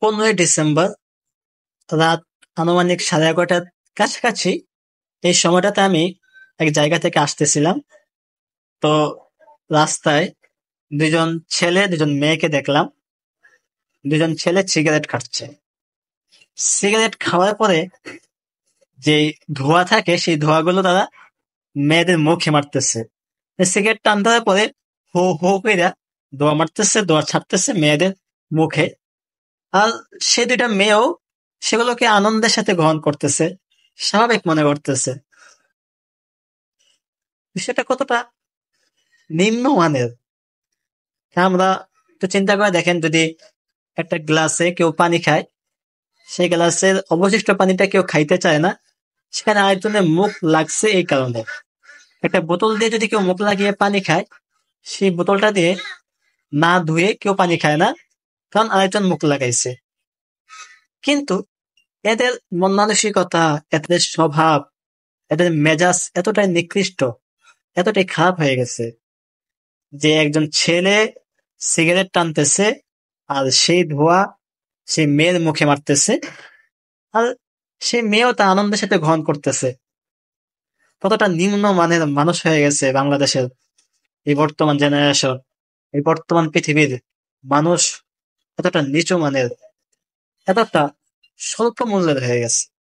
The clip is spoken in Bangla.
15ই ডিসেম্বর রাত আনুমানিক 11:30টার কাছাকাছি। এই সময়টাতে আমি এক জায়গা থেকে আসতেছিলাম। তো রাস্তায় দুজন ছেলে দুজন মেয়েকে দেখলাম। দুজন ছেলে সিগারেট খাচ্ছে। সিগারেট খাওয়ার পরে যে ধোঁয়া থাকে সেই ধোঁয়াগুলো তারা মেয়েদের মুখে মারতেছে। সিগারেট টান দেওয়ার পরে হো হো কইরা ধোঁয়া মারতেছে, ধোঁয়া ছাড়তেছে মেয়েদের মুখে। আর সে দুইটা মেয়েও সেগুলোকে আনন্দের সাথে গ্রহণ করতেছে, স্বাভাবিক মনে করতেছে। বিষয়টা কতটা নিম্নমানের আমরা একটু চিন্তা করে দেখেন, যদি একটা গ্লাসে কেউ পানি খায়, সেই গ্লাসের অবশিষ্ট পানিটা কেউ খাইতে চায় না, সেখানে আরেকজনের মুখ লাগছে এই কারণে। একটা বোতল দিয়ে যদি কেউ মুখ লাগিয়ে পানি খায়, সেই বোতলটা দিয়ে না ধুয়ে কেউ পানি খায় না, কারণ আরেকজন মুখ লাগাইছে। কিন্তু এদের মন মানসিকতা, এদের স্বভাব, এদের মেজাজ এতটাই নিকৃষ্ট, এতটাই খারাপ হয়ে গেছে যে একজন ছেলে সিগারেট টানতেছে আর সেই ধোঁয়া সেই মেয়ের মুখে মারতেছে, আর সেই মেয়েও তা আনন্দের সাথে গ্রহণ করতেছে। কতটা নিম্ন মানের মানুষ হয়ে গেছে বাংলাদেশের এই বর্তমান জেনারেশন, এই বর্তমান পৃথিবীর মানুষ এতটা নিচু মানের, এতটা স্বল্প মূল্যের হয়ে গেছে।